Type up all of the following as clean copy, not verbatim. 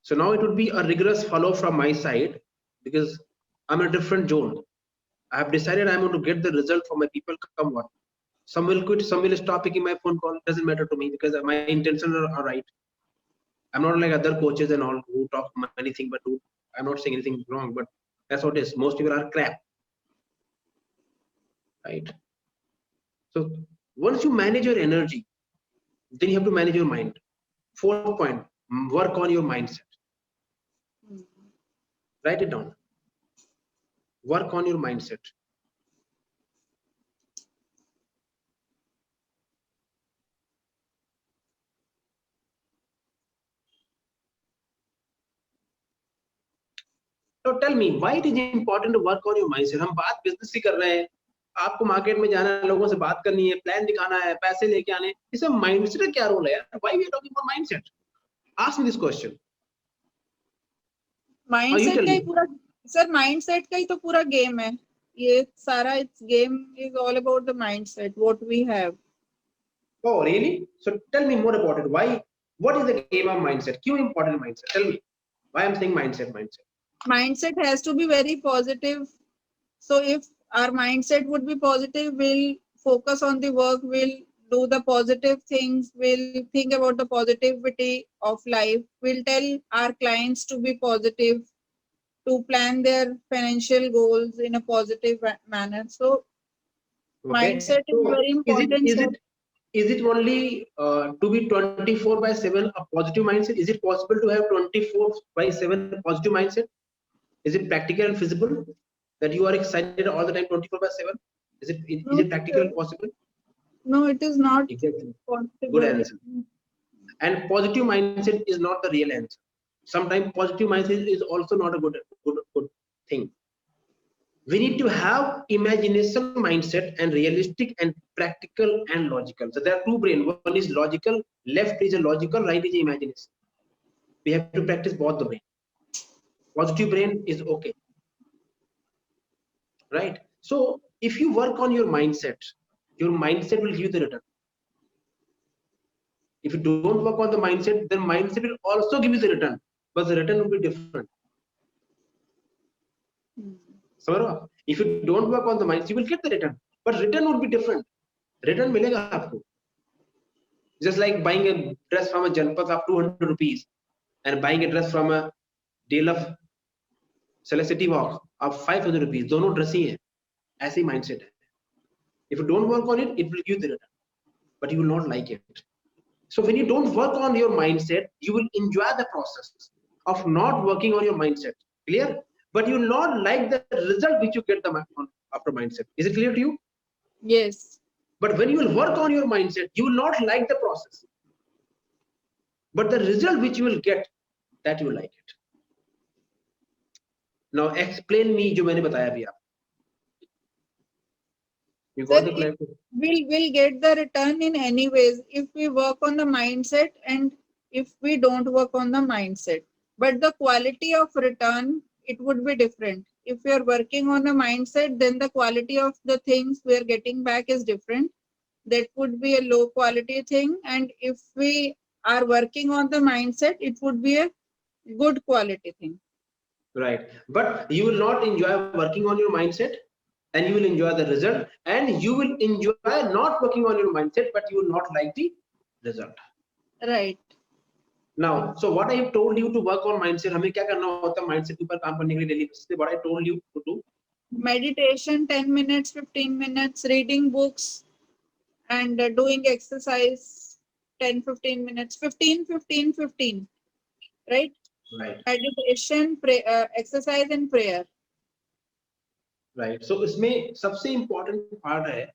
So now it would be a rigorous follow from my side because I'm in a different zone. I have decided I'm going to get the result for my people come what. Some will quit, some will stop picking my phone call. Doesn't matter to me because my intentions are right. I'm not like other coaches and all who talk many things, but do. I'm not saying anything wrong, but that's what it is. Most people are crap, right? So once you manage your energy, then you have to manage your mind. Fourth point, work on your mindset. Write it down. Work on your mindset. So tell me, why it is important to work on your mindset? हम बात business की कर रहे हैं, आपको market में जाना है, लोगों से बात करनी है, प्लान दिखाना है, पैसे लेके आने, इसमें माइंडसेट का क्या रोल है यार? Why we are talking about mindset? Ask me this question. Mindset का ही पूरा सर, माइंडसेट का ही तो पूरा गेम है ये सारा. It's game is all about the mindset what we have. Oh really? So tell me more about it. Why? What is the game of mindset? क्यों important mindset? Tell me. Why I'm saying mindset? Mindset has to be very positive. So if our mindset would be positive, we'll focus on the work, we'll do the positive things, we'll think about the positivity of life, we'll tell our clients to be positive, to plan their financial goals in a positive manner. So okay. Mindset is very important. Is it only to be 24/7 a positive mindset? Is it possible to have 24/7 positive mindset? Is it practical and feasible that you are excited all the time 24/7? Is it practical and possible? No, it is not. Exactly. Possible. Good answer. And positive mindset is not the real answer. Sometimes positive mindset is also not a good thing. We need to have imagination mindset and realistic and practical and logical. So there are two brains. One is logical, left is a logical, right is imagination. We have to practice both the brain. Positive brain is okay, right? So if you work on your mindset will give you the return. If you don't work on the mindset, then mindset will also give you the return, but the return will be different. So if you don't work on the mindset, you will get the return, but return would be different. Return मिलेगा आपको. Just like buying a dress from a Janpat of 200 rupees and buying a dress from a deal of Celicity Walk of 500 rupees. दोनों dress ही हैं. ऐसे ही mindset है. If you don't work on it, it will give the return, but you will not like it. So when you don't work on your mindset, you will enjoy the process of not working on your mindset. Clear? But you will not like the result which you get after mindset. Is it clear to you? Yes. But when you will work on your mindset, you will not like the process. But the result which you will get, that you will like it. Now explain me जो मैंने बताया अभी आप. You got the clarity? We'll get the return in any ways if we work on the mindset and if we don't work on the mindset. But the quality of return, it would be different. If we are working on a mindset, then the quality of the things we are getting back is different. That would be a low quality thing. And if we are working on the mindset, it would be a good quality thing. Right. But you will not enjoy working on your mindset, and you will enjoy the result, and you will enjoy not working on your mindset, but you will not like the result. Right. Now, so what I have told you to work on mindset, हमें क्या करना होता है mindset के ऊपर काम करने के लिए daily basis पे? What I told you to do? Meditation 10 minutes, 15 minutes, reading books and doing exercise 10-15 minutes, 15-15-15, right? Right. Meditation, exercise and prayer. Right. So इसमें सबसे important part है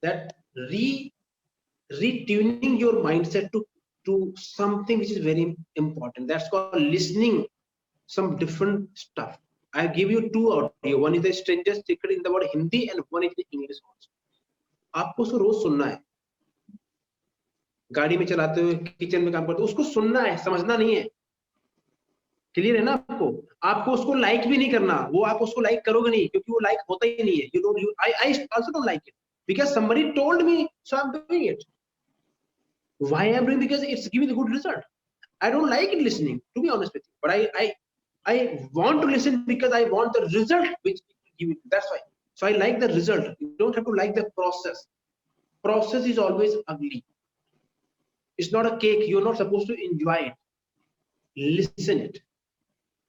that retuning your mindset to something which is very important. That's called listening some different stuff. I give you two audio. One is the strangest secret in the word Hindi and one is the English also. आपको उसको रोज सुनना है. गाड़ी में चलाते हुए, kitchen में काम करते हुए, उसको सुनना है, समझना नहीं है. क्लियर है ना आपको? आपको उसको लाइक भी नहीं करना. वो आप उसको लाइक करोगे नहीं क्योंकि वो लाइक होता ही नहीं है. You don't. I also don't like it because somebody told me, so I'm doing it. Why I'm doing? Because it's giving a good result. I don't like it listening, to be honest with you, but I want to listen because I want the result which you, that's why. So I like the result. You don't have to like the process. Process is always ugly. It's not a cake. You're not supposed to enjoy it. Listen it.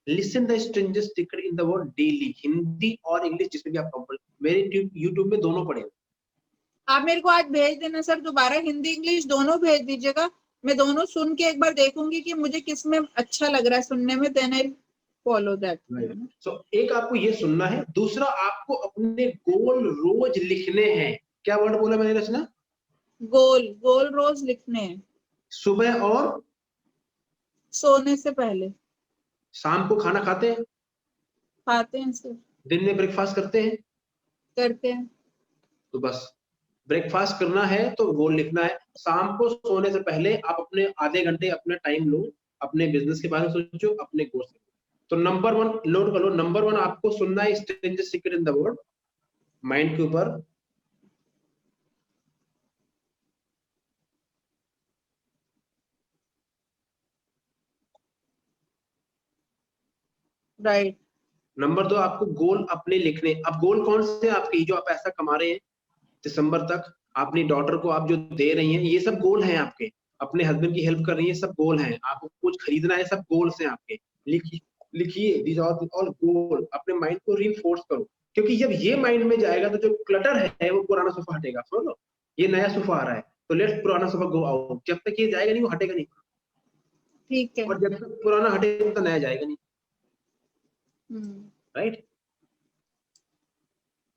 Listen the strangest sticker in the world daily. Hindi और English जिसमें भी आप comfort, मेरे YouTube में दोनों पड़े हैं. आप मेरे को आज भेज देना सर, दोबारा हिंदी इंग्लिश दोनों भेज दीजिएगा. मैं दोनों सुन के एक बार देखूंगी कि मुझे किस में अच्छा लग रहा है सुनने में, then I follow that. So, एक आपको ये सुनना है, दूसरा आपको अपने गोल रोज लिखने हैं. क्या वर्ड बोला मैंने रचना? गोल. गोल रोज लिखने हैं. सुबह और सोने से पहले. शाम को खाना खाते हैं? खाते हैं सर. दिन में ब्रेकफास्ट करते हैं? करते हैं. तो बस ब्रेकफास्ट करना है तो गोल लिखना है. शाम को सोने से पहले आप अपने आधे घंटे अपना टाइम लो, अपने बिजनेस के बारे में सोचो, अपने गोल्स. तो नंबर 1 लोड कर लो. नंबर 1 आपको सुनना है strangest secret in the world, mind के ऊपर. राइट. नंबर 2 आपको गोल अपने लिखने. अब गोल कौन से आपके? जो आप पैसा कमा रहे हैं दिसंबर तक, अपनी डॉटर को आप जो दे रही हैं, ये सब गोल हैं आपके. अपने हस्बैंड की हेल्प कर रही है, सब गोल हैं. आपको कुछ खरीदना है, सब गोल्स हैं आपके. लिखिए दीज आर ऑल गोल. अपने माइंड को रीइंफोर्स करो, क्योंकि जब ये माइंड में जाएगा तो जो क्लटर है वो पुराना सोफा हटेगा. समझ लो, ये नया सोफा आ रहा है तो लेट्स पुराना सोफा गो आउट. जब तक ये जाएगा नहीं वो हटेगा नहीं. ठीक है. और जब तक पुराना हटेगा तो नया जाएगा नहीं. राइट.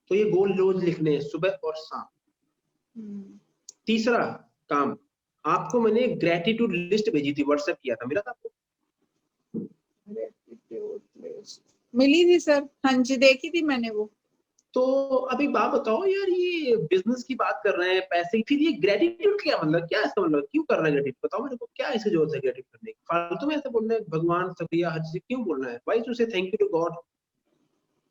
तो ये गोल रोज लिखने हैं, सुबह और शाम. तीसरा काम, आपको मैंने ग्रेटिट्यूड लिस्ट भेजी थी, व्हाट्सएप किया था, मिला था आपको? मिली थी सर. हाँ जी, देखी थी मैंने वो. तो अभी बात बताओ यार, ये बिजनेस की बात कर रहे हैं, पैसे की, फिर ये ग्रेटिट्यूड क्या मतलब, क्या इसका मतलब, क्यों कर रहे हैं ग्रेटिट्यूड? बताओ मेरे को, क्या इसकी जरूरत है ग्रेटिट्यूड करने की? फालतू में ऐसे बोलना है भगवान शुक्रिया हर चीज क्यों बोलना है? Why to say thank you to God?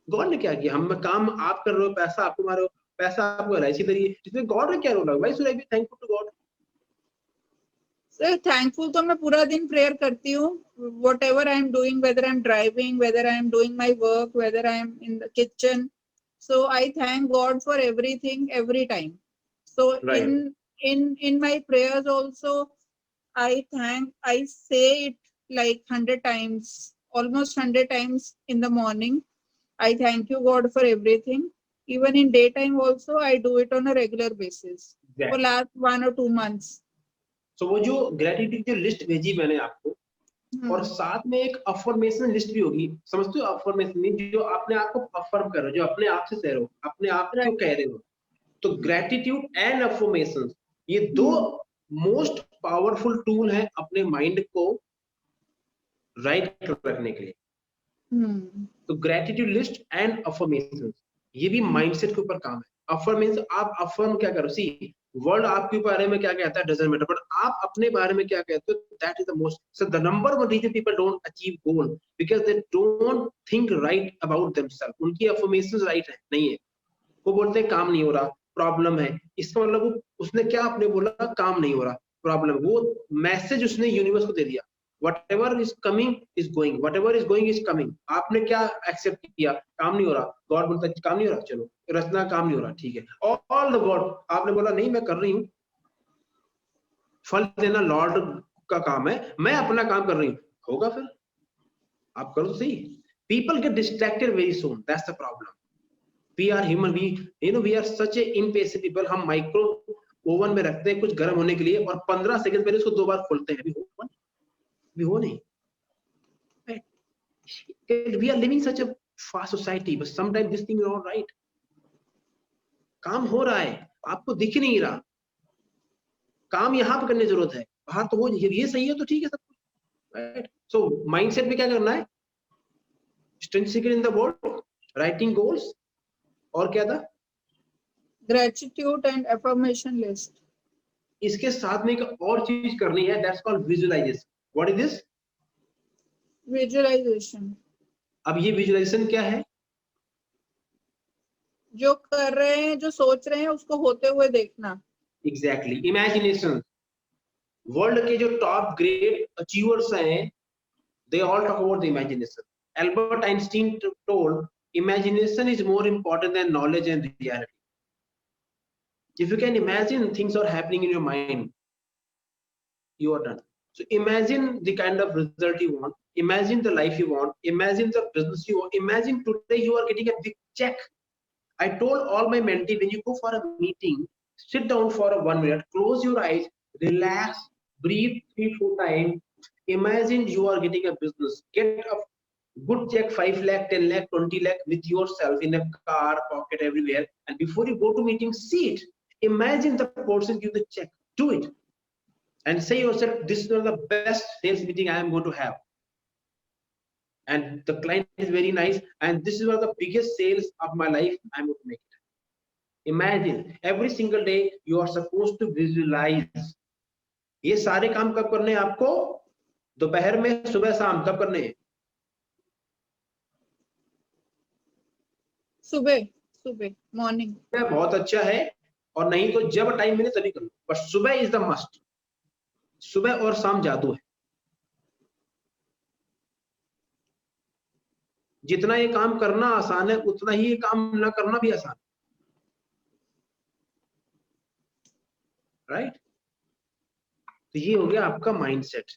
God ने क्या किया? हम काम आप कर रहे हो, पैसा आप कमा रहे हो, पैसा आपको एलआईसी दे रही है, इसमें गॉड का क्या रोल है? Why should I be thankful to God? Sir thankful तो मैं पूरा दिन प्रेयर करती हूँ. whatever I am doing, whether I am driving, whether I am doing my work, whether I am in the kitchen, so I thank God for everything every time. So Right. in my prayers also I say it like 100 times, almost 100 times in the morning. I thank you God for everything. Even in daytime also I do it on a regular basis for last 1 or 2 months. So वो जो gratitude की list भेजी मैंने आपको, और साथ में एक अफर्मेशन लिस्ट भी होगी. समझते हो अफर्मेशन मीन जो अपने आप को अफर्म कर रहे हो, जो अपने आप से कह रहे हो, अपने आप को कह रहे हो. तो ग्रेटिट्यूड एंड अफर्मेशन, ये दो मोस्ट पावरफुल टूल है अपने माइंड को राइट रखने के लिए. तो ग्रेटिट्यूड लिस्ट एंड अफर्मेशन, ये भी माइंडसेट के ऊपर काम है. अफर्मेशन, आप अफर्म क्या करो, सी वर्ल्ड आपके बारे में क्या कहता है डजंट मैटर, बट आप अपने बारे में क्या कहते हो, that is the most. So the number one reason people don't achieve goal because they don't think right about themselves. उनकी अफर्मेशंस राइट है नहीं है. वो बोलते हैं काम नहीं हो रहा, प्रॉब्लम है. इसका मतलब उसने क्या आपने बोला, काम नहीं हो रहा, प्रॉब्लम. वो मैसेज उसने यूनिवर्स को दे दिया, whatever is coming is going, whatever is going is coming. आपने क्या एक्सेप्ट किया, काम नहीं हो रहा. गॉड बोलता है काम नहीं हो रहा, चलो रचना काम नहीं हो रहा, ठीक है. ऑल द गॉड, आपने बोला नहीं मैं कर रही हूँ, फल देना लॉर्ड का काम है, मैं अपना काम कर रही हूँ, होगा फिर आप करो तो सही. People get distracted very soon, that's the problem. We are human, we are such a impatient people. हम माइक्रो ओवन में रखते हैं कुछ गर्म होने के लिए और 15 सेकंड पहले उसको 2 बार खोलते हैं, भी हो नहीं. We are living such a fast society, but sometimes this thing is not right. काम हो रहा है, आपको दिख नहीं रहा. काम यहाँ पे करने की जरूरत है, बाहर तो हो, ये सही है तो ठीक है सब कुछ. राइट. सो माइंडसेट में क्या करना है, strength secret in the world, writing goals, और क्या था, ग्रेटिट्यूड एंड अफर्मेशन लिस्ट. इसके साथ में एक और चीज करनी है, that's called visualization. What is this? Visualization. अब ये विजुअलाइजेशन क्या है? जो कर रहे हैं, जो सोच रहे हैं उसको होते हुए देखना. Exactly, imagination. वर्ल्ड के जो टॉप ग्रेट अचीवर्स हैं, they all talk about the imagination. Albert Einstein told, imagination is more important than knowledge and reality. If you can imagine things are happening in your mind, you are done. So imagine the kind of result you want, imagine the life you want, imagine the business you want, imagine today you are getting a big check. I told all my mentees, when you go for a meeting, sit down for a 1 minute, close your eyes, relax, breathe 3-4 times. Imagine you are getting a business, get a good check, 5 lakh, 10 lakh, 20 lakh with yourself in a car, pocket, everywhere. And before you go to meeting, see it. Imagine the person give the check. Do it. And say yourself, this is the best sales meeting I am going to have. And the client is very nice. And this is one of the biggest sales of my life I'm going to make it. Imagine every single day you are supposed to visualize. ये सारे काम कब करने हैं आपको? दोपहर में, सुबह शाम, कब करने हैं? सुबह, सुबह, मॉर्निंग। बहुत अच्छा है, और नहीं तो जब टाइम मिले तभी करो, बट सुबह इज द मस्ट। सुबह और शाम जादू है। जितना ये काम करना आसान है, उतना ही ये काम ना करना भी आसान, राइट? तो ये हो गया आपका माइंडसेट।